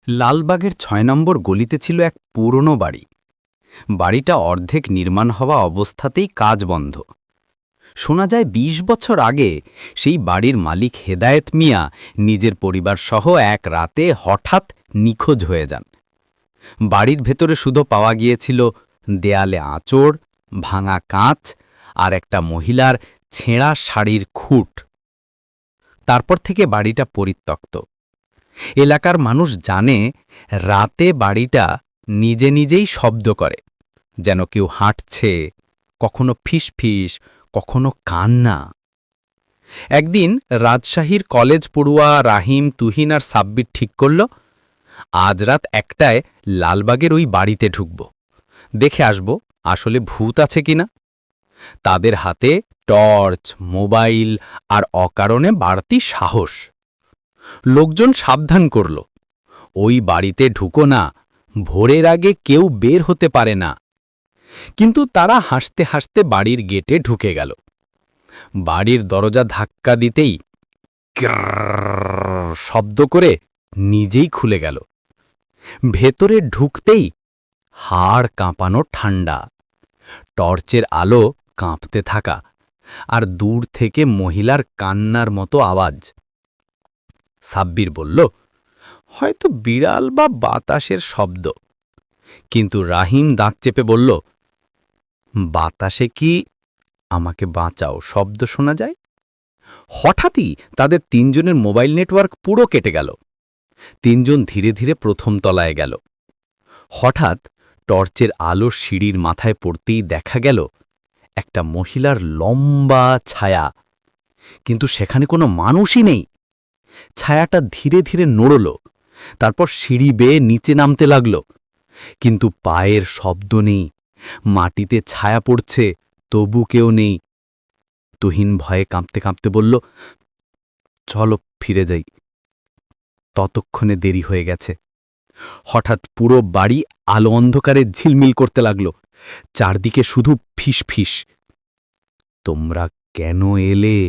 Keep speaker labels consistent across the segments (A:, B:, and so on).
A: লালবাগের ৬ নম্বর গলিতে ছিল এক পুরনো বাড়ি। বাড়িটা অর্ধেক নির্মাণ হওয়া অবস্থাতেই কাজ বন্ধ। শোনা যায় ২০ বছর আগে সেই বাড়ির মালিক হেদায়েত মিয়া নিজের পরিবারসহ এক রাতে হঠাৎ নিখোঁজ হয়ে যান। বাড়ির ভেতরে শুধু পাওয়া গিয়েছিল দেয়ালে আঁচড়, ভাঙা কাঁচ আর একটা মহিলার ছেঁড়া শাড়ির খুঁট। তারপর থেকে বাড়িটা পরিত্যক্ত। এলাকার মানুষ জানে রাতে বাড়িটা নিজে নিজেই শব্দ করে, যেন কেউ হাঁটছে, কখনো ফিসফিস, কখনো কান্না। একদিন রাজশাহীর কলেজ পড়ুয়া রাহিম, তুহিন আর সাব্বির ঠিক করল, আজ রাত ১টায় লালবাগের ওই বাড়িতে ঢুকব, দেখে আসব আসলে ভূত আছে কিনা। তাদের হাতে টর্চ, মোবাইল আর অকারণে বাড়তি সাহস। লোকজন সাবধান করল, ওই বাড়িতে ঢুকো না, ভোরের আগে কেউ বের হতে পারে না। কিন্তু তারা হাসতে হাসতে বাড়ির গেটে ঢুকে গেল। বাড়ির দরজা ধাক্কা দিতেই ক্যার শব্দ করে নিজেই খুলে গেল। ভেতরে ঢুকতেই হাড় কাঁপানো ঠান্ডা, টর্চের আলো কাঁপতে থাকা, আর দূর থেকে মহিলার কান্নার মতো আওয়াজ। সাব্বির বলল, হয়তো বিড়াল বা বাতাসের শব্দ। কিন্তু রাহিম দাঁত চেপে বলল, বাতাসে কি আমাকে বাঁচাও শব্দ শোনা যায়? হঠাৎই তাদের তিনজনের মোবাইল নেটওয়ার্ক পুরো কেটে গেল। তিনজন ধীরে ধীরে প্রথম তলায় গেল। হঠাৎ টর্চের আলো সিঁড়ির মাথায় পড়তেই দেখা গেল একটা মহিলার লম্বা ছায়া, কিন্তু সেখানে কোনো মানুষই নেই। ছায়াটা ধীরে ধীরে নড়ল, তারপর সিঁড়ি বেয়ে নিচে নামতে লাগল, কিন্তু পায়ের শব্দ নেই। মাটিতে ছায়া পড়ছে, তবু কেউ নেই। তুহিন ভয়ে কাঁপতে কাঁপতে বলল, চলো ফিরে যাই। ততক্ষণে দেরি হয়ে গেছে। হঠাৎ পুরো বাড়ি আলো অন্ধকারে ঝিলমিল করতে লাগল, চারদিকে শুধু ফিসফিস। তোমরা কেন এলে?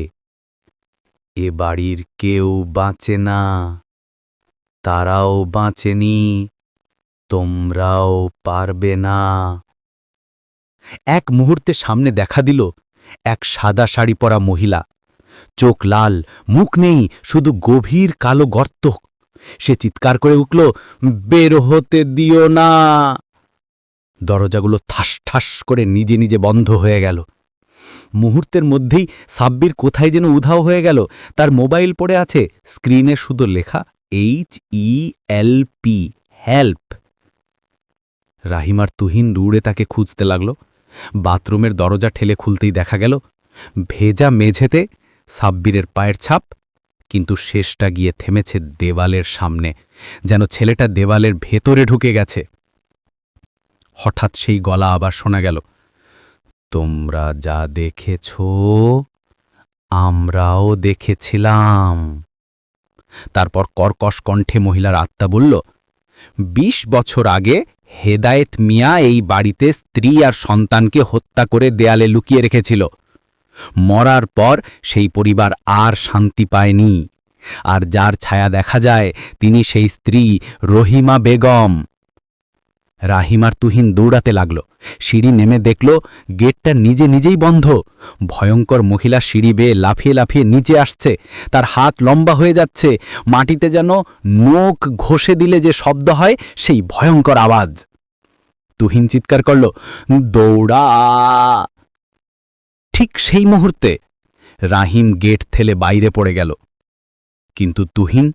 A: এ বাড়ির কেউ বাঁচে না, তারাও বাঁচেনি, তোমরাও পারবে না। এক মুহূর্তে সামনে দেখা দিল এক সাদা শাড়ি পরা মহিলা, চোখ লাল, মুখ নেই, শুধু গভীর কালো গর্ত। সে চিৎকার করে উঠল, বের হতে দিও না। দরজাগুলো ঠাস ঠাস করে নিজে নিজে বন্ধ হয়ে গেল। মুহূর্তের মধ্যেই সাব্বির কোথায় যেন উধাও হয়ে গেল। তার মোবাইল পড়ে আছে, স্ক্রিনে শুধু লেখা HELP, হেল্প। রাহিম আর তুহিন দৌড়ে তাকে খুঁজতে লাগল। বাথরুমের দরজা ঠেলে খুলতেই দেখা গেল ভেজা মেঝেতে সাব্বিরের পায়ের ছাপ, কিন্তু শেষটা গিয়ে থেমেছে দেওয়ালের সামনে, যেন ছেলেটা দেওয়ালের ভেতরে ঢুকে গেছে। হঠাৎ সেই গলা আবার শোনা গেল, তোমরা যা দেখেছ আমরাও দেখেছিলাম। তারপর কর্কশ কণ্ঠে মহিলার আত্মা বলল, ২০ বছর আগে হেদায়েত মিয়া এই বাড়িতে স্ত্রী আর সন্তানকে হত্যা করে দেয়ালে লুকিয়ে রেখেছিল। মরার পর সেই পরিবার আর শান্তি পায়নি। আর যার ছায়া দেখা যায় তিনি সেই স্ত্রী রহিমা বেগম। রাহিম আর তুহিন দৌড়াতে লাগল। সিঁড়ি নেমে দেখল গেটটা নিজে নিজেই বন্ধ। ভয়ঙ্কর মহিলা সিঁড়ি বেয়ে লাফিয়ে লাফিয়ে নিচে আসছে, তার হাত লম্বা হয়ে যাচ্ছে, মাটিতে যেন নখ ঘষে দিলে যে শব্দ হয় সেই ভয়ঙ্কর আওয়াজ। তুহিন চিৎকার করল, দৌড়া! ঠিক সেই মুহূর্তে রাহিম গেট ঠেলে বাইরে পড়ে গেল, কিন্তু তুহিন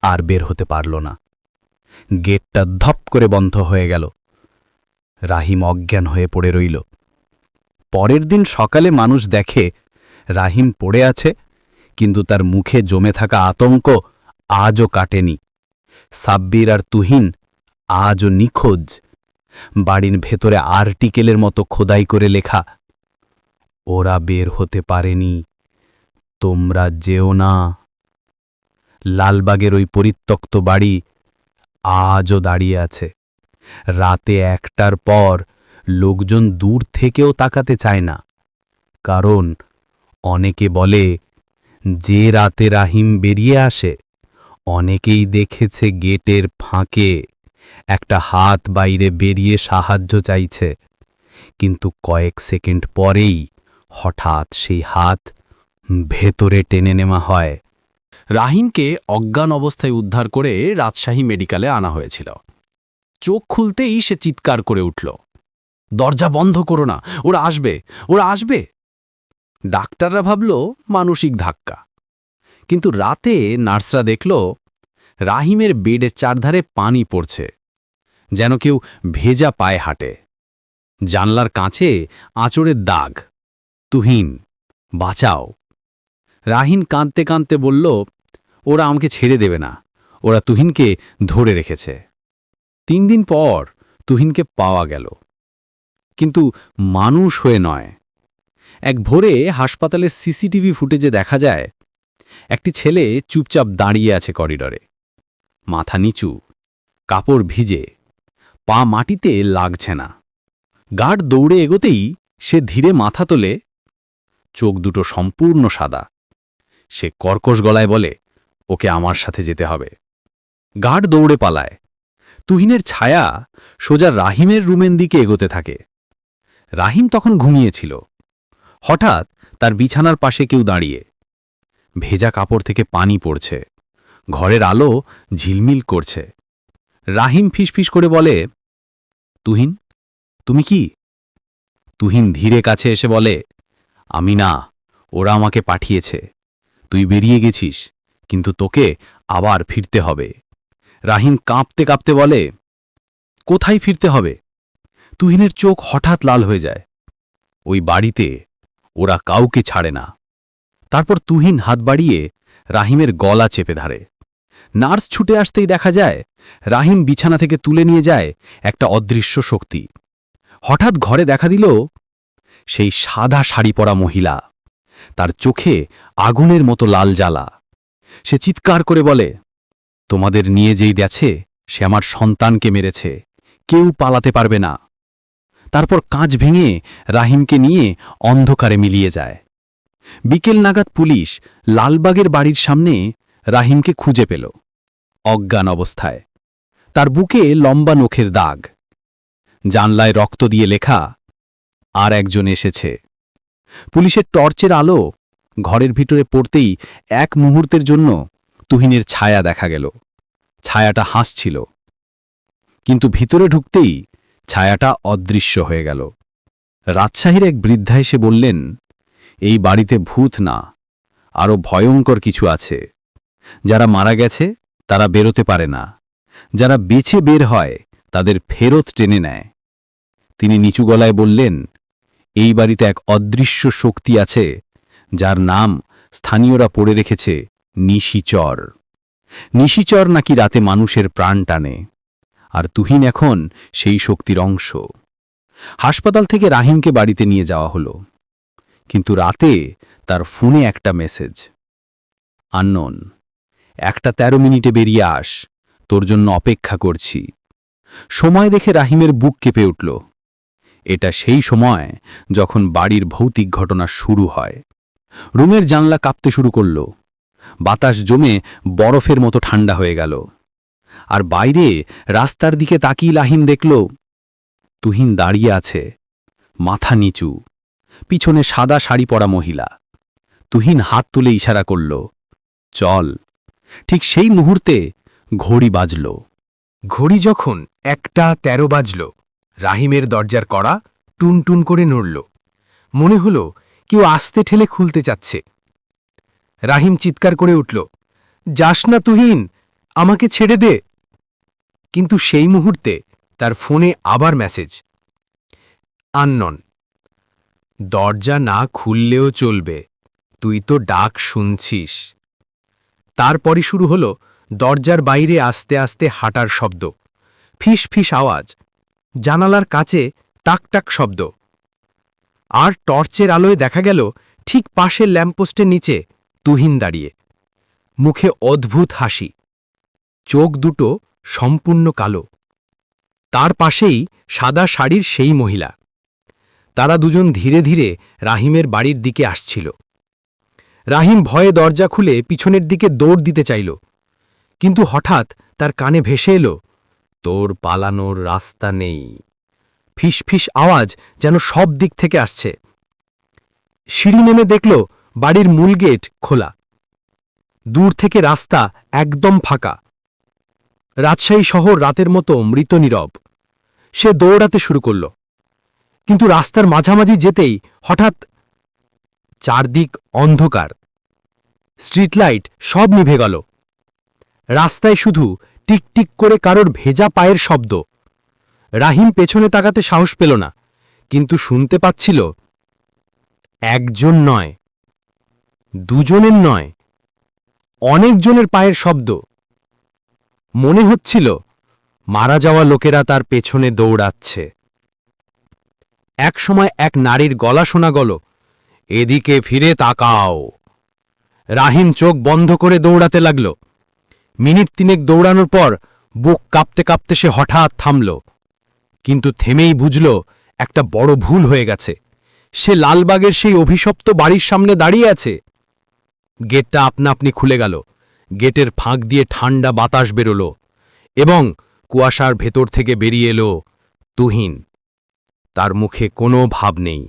A: আর বের হতে পারল না। গেটটা ধপ করে বন্ধ হয়ে গেল। রাহিম অজ্ঞান হয়ে পড়ে রইল। পরের দিন সকালে মানুষ দেখে রাহিম পড়ে আছে, কিন্তু তার মুখে জমে থাকা আতঙ্ক আজও কাটেনি। সাব্বির আর তুহিন আজও নিখোঁজ। বাড়ির ভেতরে আর্টিকেলের মতো খোদাই করে লেখা, ওরা বের হতে পারেনি, তোমরা যেও না। লালবাগের ওই পরিত্যক্ত বাড়ি আজও দাঁড়িয়ে আছে। রাতে ১টার পর লোকজন দূর থেকেও তাকাতে চায় না, কারণ অনেকে বলে যে রাতে রাহিম বেরিয়ে আসে অনেকেই দেখেছে গেটের ফাঁকে একটা হাত বাইরে বেরিয়ে সাহায্য চাইছে, কিন্তু কয়েক সেকেন্ড পরেই হঠাৎ সেই হাত ভেতরে টেনে নেওয়া হয়।
B: রাহিমকে অজ্ঞান অবস্থায় উদ্ধার করে রাজশাহী মেডিকেলে আনা হয়েছিল। চোখ খুলতেই সে চিৎকার করে উঠল, দরজা বন্ধ করো না, ওরা আসবে, ওরা আসবে। ডাক্তাররা ভাবল মানসিক ধাক্কা, কিন্তু রাতে নার্সরা দেখল রাহিমের বেডের চারধারে পানি পড়ছে, যেন কেউ ভেজা পায়ে হাঁটে। জানলার কাছে আঁচড়ের দাগ। তুহিন, বাঁচাও। রাহিন কাঁদতে কাঁদতে বলল, ওরা আমাকে ছেড়ে দেবে না, ওরা তুহিনকে ধরে রেখেছে। 3 দিন পর তুহিনকে পাওয়া গেল, কিন্তু মানুষ হয়ে নয়। এক ভোরে হাসপাতালের সিসিটিভি ফুটেজে দেখা যায় একটি ছেলে চুপচাপ দাঁড়িয়ে আছে করিডরে, মাথা নিচু, কাপড় ভিজে, পা মাটিতে লাগছে না। গার্ড দৌড়ে এগোতেই সে ধীরে মাথা তোলে, চোখ দুটো সম্পূর্ণ সাদা। সে কর্কশ গলায় বলে, ওকে আমার সাথে যেতে হবে। গার্ড দৌড়ে পালায়। তুহিনের ছায়া সোজা রাহিমের রুমের দিকে এগোতে থাকে। রাহিম তখন ঘুমিয়েছিল। হঠাৎ তার বিছানার পাশে কেউ দাঁড়িয়ে। ভেজা কাপড় থেকে পানি পড়ছে, ঘরের আলো ঝিলমিল করছে। রাহিম ফিসফিস করে বলে, তুহিন, তুমি কি? তুহিন ধীরে কাছে এসে বলে, আমি না, ওরা আমাকে পাঠিয়েছে। তুই বেরিয়ে গেছিস, কিন্তু তোকে আবার ফিরতে হবে। রাহিম কাঁপতে কাঁপতে বলে, কোথায় ফিরতে হবে? তুহিনের চোখ হঠাৎ লাল হয়ে যায়। ওই বাড়িতে ওরা কাউকে ছাড়ে না। তারপর তুহিন হাত বাড়িয়ে রাহিমের গলা চেপে ধরে। নার্স ছুটে আসতেই দেখা যায় রাহিম বিছানা থেকে তুলে নিয়ে যায় একটা অদৃশ্য শক্তি। হঠাৎ ঘরে দেখা দিল সেই সাদা শাড়ি পরা মহিলা, তার চোখে আগুনের মতো লাল জ্বালা। সে চিৎকার করে বলে, তোমাদের নিয়ে যেই গেছে সে আমার সন্তানকে মেরেছে, কেউ পালাতে পারবে না। তারপর কাঁচ ভেঙে রাহিমকে নিয়ে অন্ধকারে মিলিয়ে যায়। বিকেল নাগাদ পুলিশ লালবাগের বাড়ির সামনে রাহিমকে খুঁজে পেল, অজ্ঞান অবস্থায়। তার বুকে লম্বা নখের দাগ, জানলায় রক্ত দিয়ে লেখা, আর একজন এসেছে। পুলিশের টর্চের আলো ঘরের ভিতরে পড়তেই এক মুহূর্তের জন্য তুহিনের ছায়া দেখা গেল। ছায়াটা হাসছিল, কিন্তু ভিতরে ঢুকতেই ছায়াটা অদৃশ্য হয়ে গেল। রাজশাহীর এক বৃদ্ধা এসে বললেন, এই বাড়িতে ভূত না, আরও ভয়ঙ্কর কিছু আছে। যারা মারা গেছে তারা বেরোতে পারে না, যারা বেছে বের হয় তাদের ফেরত টেনে নেয়। তিনি নিচু গলায় বললেন, এই বাড়িতে এক অদৃশ্য শক্তি আছে, যার নাম স্থানীয়রা পড়ে রেখেছে নিশিচর। নিশিচর নাকি রাতে মানুষের প্রাণ টানে, আর তুহিন এখন সেই শক্তির অংশ। হাসপাতাল থেকে রাহিমকে বাড়িতে নিয়ে যাওয়া হলো, কিন্তু রাতে তার ফোনে একটা মেসেজ, আননোন, 1:13 মিনিটে বেরিয়ে আস, তোর জন্য অপেক্ষা করছি। সময় দেখে রাহিমের বুক কেঁপে উঠল। এটা সেই সময় যখন বাড়ির ভৌতিক ঘটনা শুরু হয়। রুমের জানলা কাঁপতে শুরু করল, বাতাস জমে বরফের মতো ঠান্ডা হয়ে গেল। আর বাইরে রাস্তার দিকে তাকিয়ে রাহিম দেখল তুহিন দাঁড়িয়ে আছে, মাথা নিচু, পিছনে সাদা শাড়ি পরা মহিলা। তুহিন হাত তুলে ইশারা করল, চল। ঠিক সেই মুহূর্তে ঘড়ি বাজল। ঘড়ি যখন 1:13 বাজল, রাহিমের দরজার কড়া টুনটুন করে নড়ল। মনে হল কেউ আস্তে ঠেলে খুলতে চাচ্ছে। রাহিম চিৎকার করে উঠল, যাস না তুহিন, আমাকে ছেড়ে দে। কিন্তু সেই মুহূর্তে তার ফোনে আবার মেসেজ, আননোন, দরজা না খুললেও চলবে, তুই তো ডাক শুনছিস। তারপরই শুরু হল দরজার বাইরে আস্তে আস্তে হাঁটার শব্দ, ফিস ফিস আওয়াজ, জানালার কাছে টাক টাক শব্দ। আর টর্চের আলোয় দেখা গেল ঠিক পাশের ল্যাম্পপোস্টের নিচে তুহিন দাঁড়িয়ে, মুখে অদ্ভুত হাসি, চোখ দুটো সম্পূর্ণ কালো। তার পাশেই সাদা শাড়ির সেই মহিলা। তারা দুজন ধীরে ধীরে রাহিমের বাড়ির দিকে আসছিল। রাহিম ভয়ে দরজা খুলে পিছনের দিকে দৌড় দিতে চাইল,
A: কিন্তু হঠাৎ তার কানে ভেসে এলো, তোর পালানোর রাস্তা নেই। ফিসফিস আওয়াজ যেন সব দিক থেকে আসছে। সিঁড়ি নেমে দেখল বাড়ির মূল গেট খোলা। দূর থেকে রাস্তা একদম ফাঁকা। রাজশাহী শহর রাতের মতো মৃত নীরব। সে দৌড়াতে শুরু করল, কিন্তু রাস্তার মাঝামাঝি যেতেই হঠাৎ চারদিক অন্ধকার। স্ট্রিট লাইট সব নিভে গেল। রাস্তায় শুধু টিকটিক করে কারোর ভেজা পায়ের শব্দ। রাহিম পেছনে তাকাতে সাহস পেল না, কিন্তু শুনতে পাচ্ছিল একজন নয়, দুজনের নয়, অনেকজনের পায়ের শব্দ। মনে হচ্ছিল মারা যাওয়া লোকেরা তার পেছনে দৌড়াচ্ছে। একসময় এক নারীর গলা শোনা গেল, এদিকে ফিরে তাকাও। রাহিম চোখ বন্ধ করে দৌড়াতে লাগল। মিনিট তিনেক দৌড়ানোর পর বুক কাঁপতে কাঁপতে সে হঠাৎ থামল, কিন্তু থেমেই বুঝল একটা বড় ভুল হয়ে গেছে। সে লালবাগের সেই অভিশপ্ত বাড়ির সামনে দাঁড়িয়ে আছে। গেটটা আপনা আপনি খুলে গেল। গেটের ফাঁক দিয়ে ঠান্ডা বাতাস বেরোল এবং কুয়াশার ভেতর থেকে বেরিয়ে এলো তুহিন। তার মুখে কোনো ভাব নেই,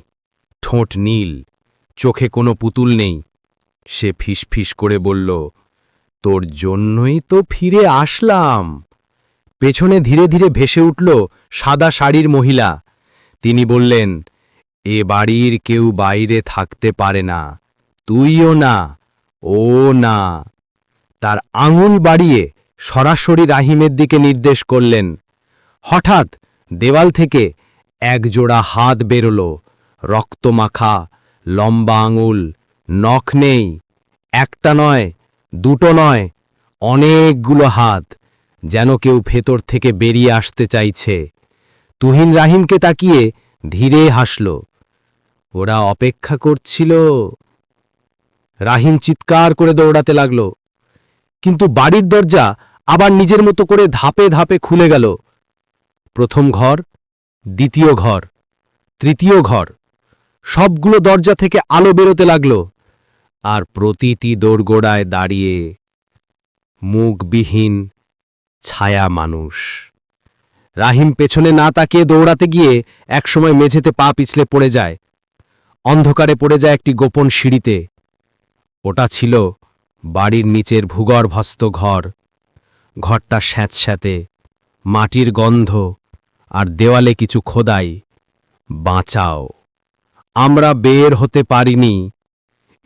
A: ঠোঁট নীল, চোখে কোনো পুতুল নেই। সে ফিসফিস করে বলল, তোর জন্যই তো ফিরে আসলাম। পেছনে ধীরে ধীরে ভেসে উঠল সাদা শাড়ির মহিলা। তিনি বললেন, এ বাড়ির কেউ বাইরে থাকতে পারে না, তুইও না, ও না। তার আঙুল বাড়িয়ে সরাসরি রাহিমের দিকে নির্দেশ করলেন। হঠাৎ দেওয়াল থেকে একজোড়া হাত বেরোল, রক্তমাখা, লম্বা আঙুল, নখ নেই। একটা নয়, দুটো নয়, অনেকগুলো হাত, যেন কেউ ভেতর থেকে বেরিয়ে আসতে চাইছে। তুহিন রাহিমকে তাকিয়ে ধীরে হাসল। ওরা অপেক্ষা করছিল। রাহিম চিৎকার করে দৌড়াতে লাগল, কিন্তু বাড়ির দরজা আবার নিজের মতো করে ধাপে ধাপে খুলে গেল। প্রথম ঘর, দ্বিতীয় ঘর, তৃতীয় ঘর, সবগুলো দরজা থেকে আলো বেরোতে লাগল। আর প্রতিটি দোরগোড়ায় দাঁড়িয়ে মুখবিহীন ছায়া মানুষ। রাহিম পেছনে না তাকিয়ে দৌড়াতে গিয়ে একসময় মেঝেতে পা পিছলে পড়ে যায়। অন্ধকারে পড়ে যায় একটি গোপন সিঁড়িতে। ওটা ছিল বাড়ির নিচের ভূগর্ভস্থ ঘর। ঘরটা স্যাঁতস্যাঁতে, মাটির গন্ধ, আর দেওয়ালে কিছু খোদাই, বাঁচাও, আমরা বের হতে পারিনি,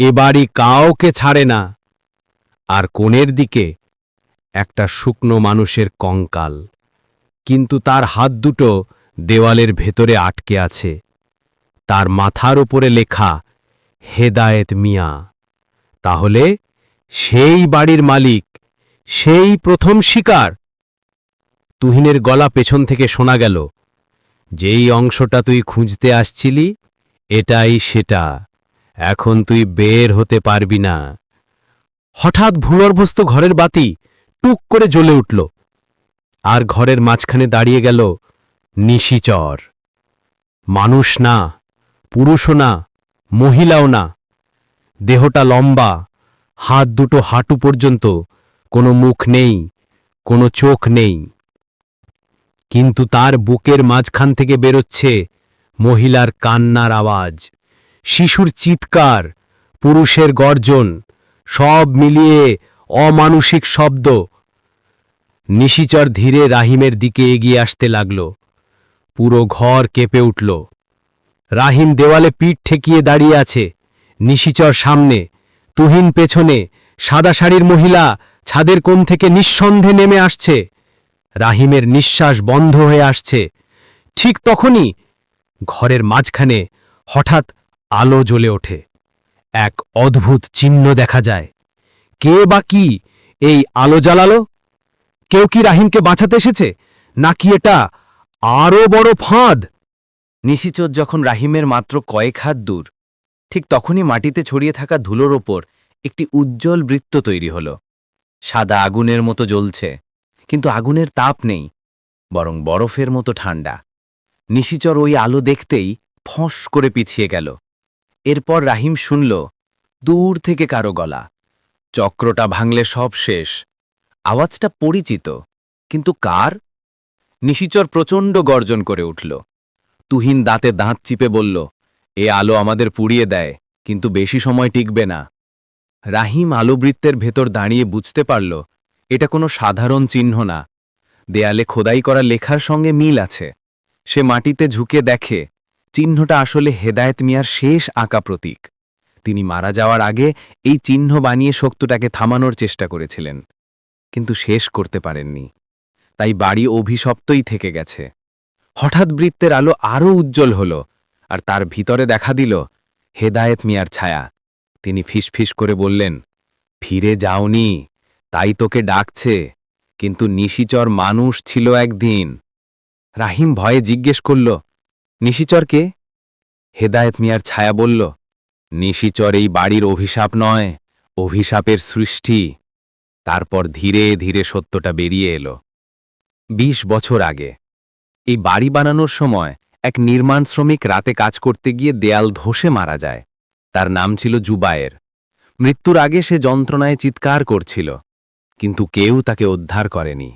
A: এ বাড়ি কাউকে ছাড়ে না। আর কোণের দিকে একটা শুকনো মানুষের কঙ্কাল, কিন্তু তার হাত দুটো দেওয়ালের ভেতরে আটকে আছে। তার মাথার উপরে লেখা হেদায়েত মিয়া। তাহলে সেই বাড়ির মালিক, সেই প্রথম শিকার। তুহিনের গলা পেছন থেকে শোনা গেল, যেই অংশটা তুই খুঁজতে আসছিলি, এটাই সেটা। এখন তুই বের হতে পারবি না। হঠাৎ ভূগর্ভস্থ ঘরের বাতি টুক করে জ্বলে উঠল, আর ঘরের মাঝখানে দাঁড়িয়ে গেল নিশিচর। মানুষ না, পুরুষও না, মহিলাও না। দেহটা লম্বা, হাত দুটো হাঁটু পর্যন্ত, কোনো মুখ নেই, কোনো চোখ নেই। কিন্তু তার বুকের মাঝখান থেকে বেরোচ্ছে মহিলার কান্নার আওয়াজ, শিশুর চিৎকার, পুরুষের গর্জন, সব মিলিয়ে অমানুষিক শব্দ। নিশিচর ধীরে রাহিমের দিকে এগিয়ে আসতে লাগল। পুরো ঘর কেঁপে উঠল। রাহিম দেওয়ালে পিঠ ঠেকিয়ে দাঁড়িয়ে আছে, নিশিচর সামনে, তুহিন পেছনে। সাদা শাড়ির মহিলা ছাদের কোণ থেকে নিঃসন্দেহে নেমে আসছে। রাহিমের নিঃশ্বাস বন্ধ হয়ে আসছে। ঠিক তখনই ঘরের মাঝখানে হঠাৎ আলো জ্বলে ওঠে। এক অদ্ভুত চিহ্ন দেখা যায়। কে বা কি এই আলো জ্বালালো? কেউ কি রাহিমকে বাঁচাতে এসেছে, নাকি এটা আরও বড় ফাঁদ?
C: নিশিচর যখন রাহিমের মাত্র কয়েক হাত দূর, ঠিক তখনই মাটিতে ছড়িয়ে থাকা ধুলোর ওপর একটি উজ্জ্বল বৃত্ত তৈরি হল। সাদা আগুনের মতো জ্বলছে, কিন্তু আগুনের তাপ নেই, বরং বরফের মতো ঠান্ডা। নিশিচর ওই আলো দেখতেই ফস করে পিছিয়ে গেল। এরপর রাহিম শুনল দূর থেকে কারো গলা, চক্রটা ভাঙলে সব শেষ, আওয়াজটা পরিচিত, কিন্তু কার? নিশিচর প্রচণ্ড গর্জন করে উঠল। তুহিন দাঁতে দাঁত চিপে বলল, এ আলো আমাদের পুড়িয়ে দেয়, কিন্তু বেশি সময় টিকবে না। রাহিম আলোবৃত্তের ভেতর দাঁড়িয়ে বুঝতে পারল এটা কোনো সাধারণ চিহ্ন না। দেয়ালে খোদাই করা লেখার সঙ্গে মিল আছে। সে মাটিতে ঝুঁকে দেখে চিহ্নটা আসলে হেদায়েত মিয়ার শেষ আঁকা প্রতীক। তিনি মারা যাওয়ার আগে এই চিহ্ন বানিয়ে শত্রুটাকে থামানোর চেষ্টা করেছিলেন, কিন্তু শেষ করতে পারেননি। তাই বাড়ি অভিশপ্তই থেকে গেছে। হঠাৎ বৃত্তের আলো আরও উজ্জ্বল হল, আর তার ভিতরে দেখা দিল হেদায়েত মিয়ার ছায়া। তিনি ফিসফিস করে বললেন, ফিরে যাওনি, তাই তোকে ডাকছে, কিন্তু নিশিচর মানুষ ছিল একদিন। রাহিম ভয়ে জিজ্ঞেস করল, নিশিচরকে? হেদায়েত মিয়ার ছায়া বলল, নিশিচর এই বাড়ির অভিশাপ নয়, অভিশাপের সৃষ্টি। তারপর ধীরে ধীরে সত্যটা বেরিয়ে এলো। ২০ বছর আগে এই বাড়ি বানানোর সময় এক নির্মাণ শ্রমিক রাতে কাজ করতে গিয়ে দেয়াল ধসে মারা যায়। তার নাম ছিল জুবায়ের। মৃত্যুর আগে সে যন্ত্রণায় চিৎকার করছিল, কিন্তু কেউ তাকে উদ্ধার করেনি।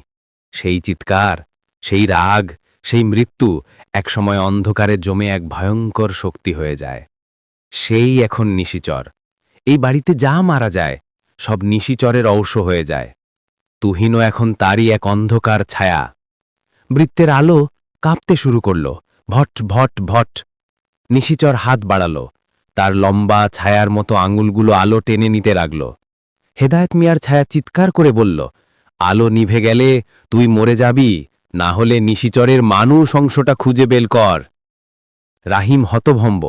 C: সেই চিৎকার, সেই রাগ, সেই মৃত্যু একসময় অন্ধকারে জমে এক ভয়ঙ্কর শক্তি হয়ে যায়। সেই এখন নিশিচর। এই বাড়িতে যা মারা যায় সব নিশিচরের অংশ হয়ে যায়। তুহিনও এখন তারই এক অন্ধকার ছায়া। বৃত্তের আলো কাঁপতে শুরু করল, ভট ভট ভট। নিশিচর হাত বাড়াল, তার লম্বা ছায়ার মতো আঙুলগুলো আলো টেনে নিতে লাগল। হেদায়েত মিয়ার ছায়া চিৎকার করে বলল, আলো নিভে গেলে তুই মরে যাবি, না হলে নিশিচরের মানুষ অংশটা খুঁজে বের কর। রাহিম হতভম্ব।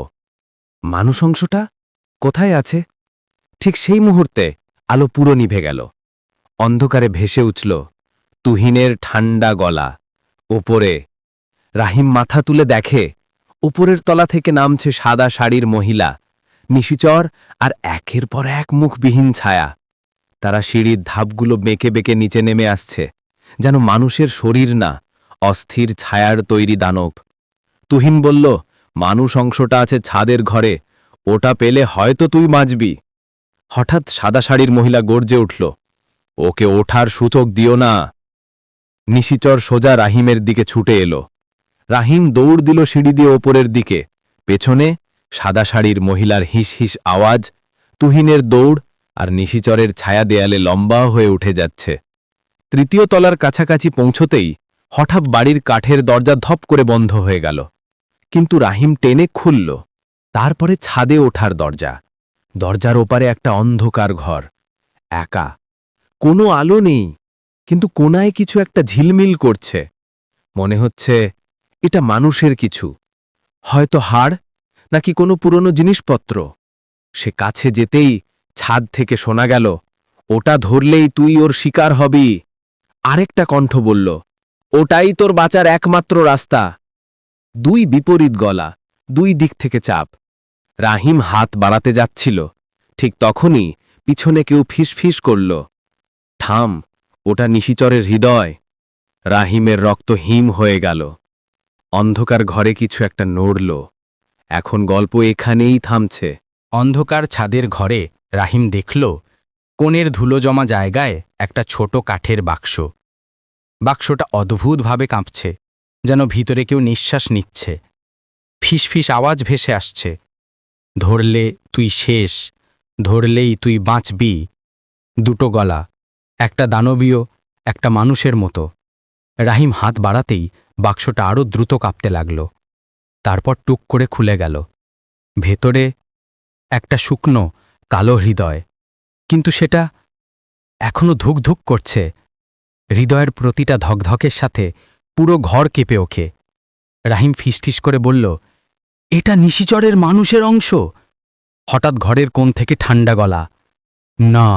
C: মানুষ অংশটা কোথায় আছে? ঠিক সেই মুহূর্তে আলো পুরো নিভে গেল। অন্ধকারে ভেসে উঠল তুহিনের ঠান্ডা গলা। ওপরে রাহিম মাথা তুলে দেখে উপরের তলা থেকে নামছে সাদা শাড়ির মহিলা, নিশিচর আর একের পর এক মুখবিহীন ছায়া। তারা সিঁড়ির ধাপগুলো বেঁকে বেঁকে নিচে নেমে আসছে, যেন মানুষের শরীর না, অস্থির ছায়ার তৈরি দানব। তুহিন বলল, মানুষ অংশটা আছে ছাদের ঘরে, ওটা পেলে হয়তো তুই বাঁচবি। হঠাৎ সাদা শাড়ির মহিলা গর্জে উঠল, ওকে ওঠার সূচক দিও না। নিশিচর সোজা রাহিমের দিকে ছুটে এলো। রাহিম দৌড় দিল সিঁড়ি দিয়ে ওপরের দিকে। পেছনে সাদা শাড়ির মহিলার হিস হিস আওয়াজ, তুহিনের দৌড়, আর নিশিচরের ছায়া দেয়ালে লম্বা হয়ে উঠে যাচ্ছে। তৃতীয় তলার কাছাকাছি পৌঁছতেই হঠাৎ বাড়ির কাঠের দরজা ধপ করে বন্ধ হয়ে গেল। কিন্তু রাহিম টেনে খুলল। তারপরে ছাদে ওঠার দরজা। দরজার ওপারে একটা অন্ধকার ঘর, একা। কোনো আলো নেই, কিন্তু কোনায় কিছু একটা ঝিলমিল করছে। মনে হচ্ছে এটা মানুষের কিছু, হয়তো হাড় নাকি কোনো পুরনো জিনিসপত্র। সে কাছে যেতেই ছাদ থেকে শোনা গেল, ওটা ধরলেই তুই ওর শিকার হবি। আরেকটা কণ্ঠ বলল, ওটাই তোর বাঁচার একমাত্র রাস্তা। দুই বিপরীত গলা, দুই দিক থেকে চাপ। রাহিম হাত বাড়াতে যাচ্ছিল, ঠিক তখনই পিছনে কেউ ফিসফিস করল, থাম, ওটা নিশিচরের হৃদয়। রাহিমের রক্ত হিম হয়ে গেল। অন্ধকার ঘরে কিছু একটা নড়ল। এখন গল্প এখানেই থামছে।
B: অন্ধকার ছাদের ঘরে রাহিম দেখল কোণের ধুলো জমা জায়গায় একটা ছোট কাঠের বাক্স। বাক্সটা অদ্ভুতভাবে কাঁপছে, যেন ভিতরে কেউ নিঃশ্বাস নিচ্ছে। ফিসফিস আওয়াজ ভেসে আসছে, ধরলে তুই শেষ, ধরলেই তুই বাঁচবি। দুটো গলা, একটা দানবীয়, একটা মানুষের মতো। রাহিম হাত বাড়াতেই বাক্সটা আরও দ্রুত কাঁপতে লাগল। তারপর টুক করে খুলে গেল। ভেতরে একটা শুকনো কালো হৃদয়, কিন্তু সেটা এখনো ধুকধুক করছে। হৃদয়ের প্রতিটা ধকধকের সাথে পুরো ঘর কেঁপে ওঠে। রাহিম ফিসফিস করে বলল, এটা নিশিচরের মানুষের অংশ। হঠাৎ ঘরের কোণ থেকে ঠান্ডা গলা, না,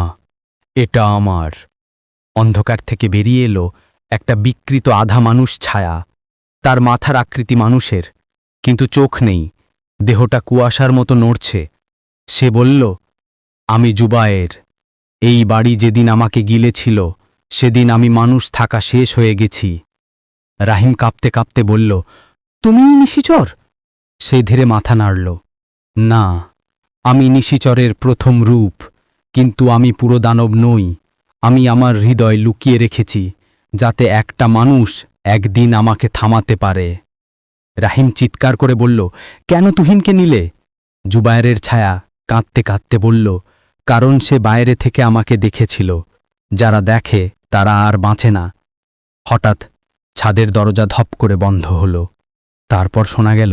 B: এটা আমার। অন্ধকার থেকে বেরিয়ে এলো একটা বিকৃত আধা মানুষ ছায়া। তার মাথার আকৃতি মানুষের, কিন্তু চোখ নেই, দেহটা কুয়াশার মতো নড়ছে। সে বলল, আমি জুবায়ের। এই বাড়ি যেদিন আমাকে গিলেছিল সেদিন আমি মানুষ থাকা শেষ হয়ে গেছি। রাহিম কাঁপতে কাঁপতে বলল, তুমিই নিশিচর? সে ধীরে মাথা নাড়ল, না, আমি নিশিচরের প্রথম রূপ, কিন্তু আমি পুরো দানব নই।
A: আমি আমার হৃদয় লুকিয়ে রেখেছি যাতে একটা মানুষ একদিন আমাকে থামাতে পারে। রাহিম চিৎকার করে বলল, কেন তুহিনকে নিলে? জুবায়েরের ছায়া কাঁদতে কাঁদতে বলল, কারণ সে বাইরে থেকে আমাকে দেখেছিল। যারা দেখে তারা আর বাঁচে না। হঠাৎ ছাদের দরজা ধপ করে বন্ধ হল। তারপর শোনা গেল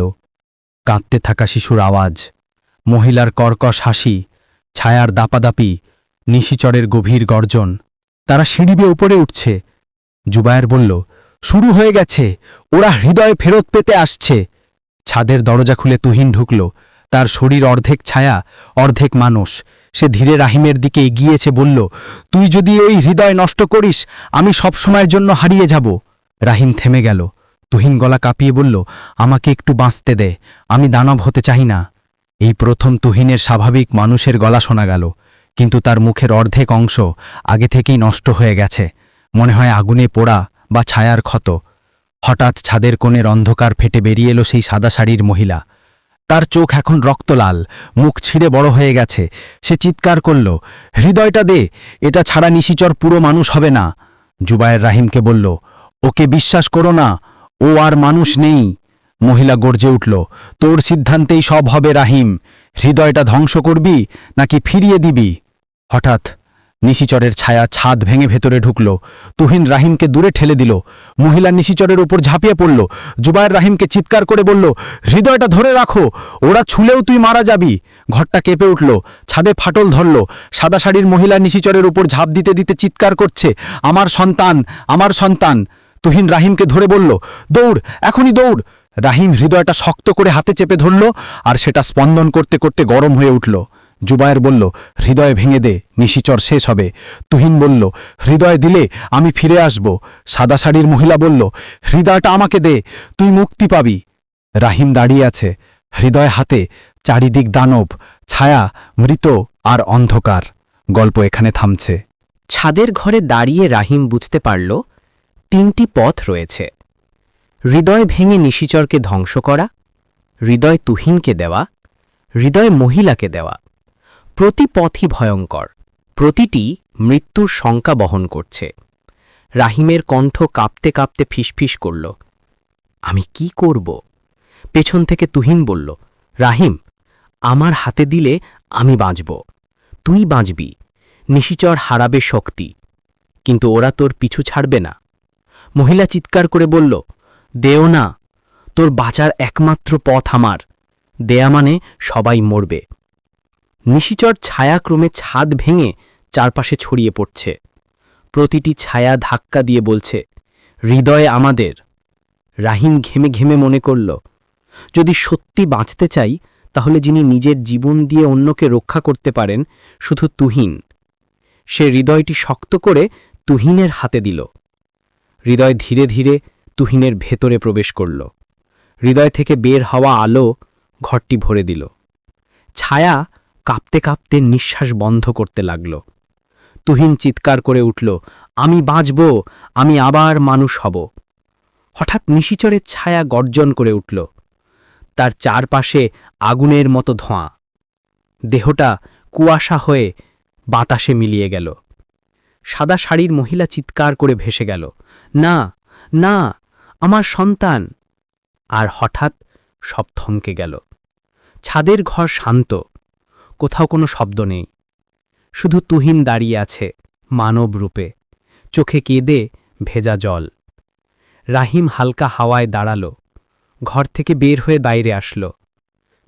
A: কাঁদতে থাকা শিশুর আওয়াজ, মহিলার কর্কশ হাসি, ছায়ার দাপাদাপি, নিশিচরের গভীর গর্জন। তারা সিঁড়ি বেয়ে উপরে উঠছে। জুবায়ের বলল, শুরু হয়ে গেছে, ওরা হৃদয় ফেরত পেতে আসছে। ছাদের দরজা খুলে তুহিন ঢুকল। তার শরীর অর্ধেক ছায়া, অর্ধেক মানুষ। সে ধীরে রাহিমের দিকে এগিয়েছে, বলল, তুই যদি ওই হৃদয় নষ্ট করিস, আমি সব সময়ের জন্য হারিয়ে যাব। রাহিম থেমে গেল। তুহিন গলা কাঁপিয়ে বলল, আমাকে একটু বাঁচতে দে, আমি দানব হতে চাই না। এই প্রথম তুহিনের স্বাভাবিক মানুষের গলা শোনা গেল, কিন্তু তার মুখের অর্ধেক অংশ আগে থেকেই নষ্ট হয়ে গেছে, মনে হয় আগুনে পোড়া বা ছায়ার ক্ষত। হঠাৎ ছাদের কোণের অন্ধকার ফেটে বেরিয়ে এলো সেই সাদা শাড়ির মহিলা। তার চোখ এখন রক্তলাল, মুখ ছিঁড়ে বড় হয়ে গেছে। সে চিৎকার করল, হৃদয়টা দে, এটা ছাড়া নিশিচর পুরো মানুষ হবে না। জুবায়ের রাহিমকে বলল, ওকে বিশ্বাস করো না, ও আর মানুষ নেই। মহিলা গর্জে উঠল, তোর সিদ্ধান্তেই সব হবে রাহিম। হৃদয়টা ধ্বংস করবি নাকি ফিরিয়ে দিবি? হঠাৎ নিশিচরের ছায়া ছাদ ভেঙে ভেতরে ঢুকল। তুহিন রাহিমকে দূরে ঠেলে দিল। মহিলা নিশিচরের উপর ঝাঁপিয়ে পড়ল। জুবায়ের রাহিমকে চিৎকার করে বলল, হৃদয়টা ধরে রাখো, ওরা ছুলেও তুই মারা যাবি। ঘরটা কেঁপে উঠল, ছাদে ফাটল ধরল। সাদা শাড়ির মহিলা নিশিচরের উপর ঝাঁপ দিতে দিতে চিৎকার করছে, আমার সন্তান, আমার সন্তান। তুহিন রাহিমকে ধরে বলল, দৌড়, এখনই দৌড়। রাহিম হৃদয়টা শক্ত করে হাতে চেপে ধরল, আর সেটা স্পন্দন করতে করতে গরম হয়ে উঠল। জুবায়ের বলল, হৃদয় ভেঙে দে, নিশিচর শেষ হবে। তুহিন বলল, হৃদয় দিলে আমি ফিরে আসব। সাদা শাড়ির মহিলা বলল, হৃদয়টা আমাকে দে, তুই মুক্তি পাবি। রাহিম দাঁড়িয়ে আছে, হৃদয় হাতে, চারিদিক দানব, ছায়া, মৃত আর অন্ধকার। গল্প এখানে থামছে।
C: ছাদের ঘরে দাঁড়িয়ে রাহিম বুঝতে পারল 3টি পথ রয়েছে। হৃদয় ভেঙে নিশিচরকে ধ্বংস করা, হৃদয় তুহিনকে দেওয়া, হৃদয় মহিলাকে দেওয়া। প্রতি পথই ভয়ঙ্কর, প্রতিটি মৃত্যুর শঙ্কা বহন করছে। রাহিমের কণ্ঠ কাঁপতে কাঁপতে ফিসফিস করল, আমি কি করব? পেছন থেকে তুহিন বলল, রাহিম, আমার হাতে দিলে আমি বাঁচব, তুই বাঁচবি, নিশিচর হারাবে শক্তি, কিন্তু ওরা তোর পিছু ছাড়বে না। মহিলা চিৎকার করে বলল, দেও না, তোর বাঁচার একমাত্র পথ আমার, দেয়া মানে সবাই মরবে। নিশিচর ছায়াক্রমে ছাদ ভেঙে চারপাশে ছড়িয়ে পড়ছে। প্রতিটি ছায়া ধাক্কা দিয়ে বলছে, হৃদয় আমাদের। রাহিম ঘেমে ঘেমে মনে করল, যদি সত্যি বাঁচতে চাই, তাহলে যিনি নিজের জীবন দিয়ে অন্যকে রক্ষা করতে পারেন শুধু তুহিন। সে হৃদয়টি শক্ত করে তুহিনের হাতে দিল। হৃদয় ধীরে ধীরে তুহিনের ভেতরে প্রবেশ করল। হৃদয় থেকে বের হওয়া আলো ঘরটি ভরে দিল। ছায়া কাঁপতে কাঁপতে নিঃশ্বাস বন্ধ করতে লাগল। তুহিন চিৎকার করে উঠল, আমি বাঁচব, আমি আবার মানুষ হব। হঠাৎ নিশিচরের ছায়া গর্জন করে উঠল। তার চারপাশে আগুনের মতো ধোঁয়া। দেহটা কুয়াশা হয়ে বাতাসে মিলিয়ে গেল। সাদা শাড়ির মহিলা চিৎকার করে ভেসে গেল, না, না, আমার সন্তান। আর হঠাৎ সব থমকে গেল। ছাদের ঘর শান্ত, কোথাও কোনো শব্দ নেই। শুধু তুহিন দাঁড়িয়ে আছে মানব রূপে, চোখে কেঁদে ভেজা জল। রাহিম হালকা হাওয়ায় দাঁড়াল, ঘর থেকে বের হয়ে বাইরে আসল।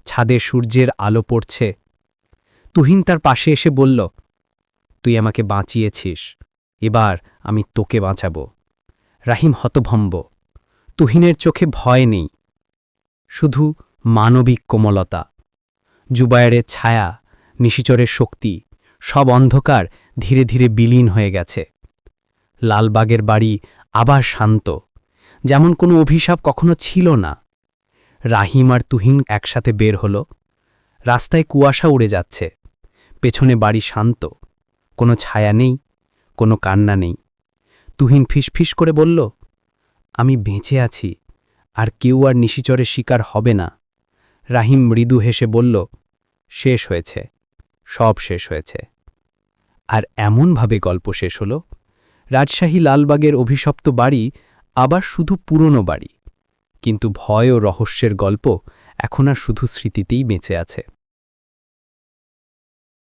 C: ছাদে সূর্যের আলো পড়ছে। তুহিন তার পাশে এসে বলল, তুই আমাকে বাঁচিয়েছিস, এবার আমি তোকে বাঁচাব। রাহিম হতভম্ব। তুহিনের চোখে ভয় নেই, শুধু মানবিক কোমলতা। জুবায়েরের ছায়া, নিশিচরের শক্তি, সব অন্ধকার ধীরে ধীরে বিলীন হয়ে গেছে। লালবাগের বাড়ি আবার শান্ত, যেমন কোনো অভিশাপ কখনো ছিল না। রাহিম আর তুহিন একসাথে বের হল। রাস্তায় কুয়াশা উড়ে যাচ্ছে, পেছনে বাড়ি শান্ত, কোনো ছায়া নেই, কোনো কান্না নেই। তুহিন ফিসফিস করে বলল, আমি বেঁচে আছি, আর কেউ আর নিশিচরের শিকার হবে না। রাহিম মৃদু হেসে বলল, শেষ হয়েছে, সব শেষ হয়েছে।
A: আর এমনভাবে গল্প শেষ হল রাজশাহী লালবাগের অভিশপ্ত বাড়ি আবার শুধু পুরনো বাড়ি, কিন্তু ভয় ও রহস্যের গল্প এখন আর শুধু স্মৃতিতেই বেঁচে আছে।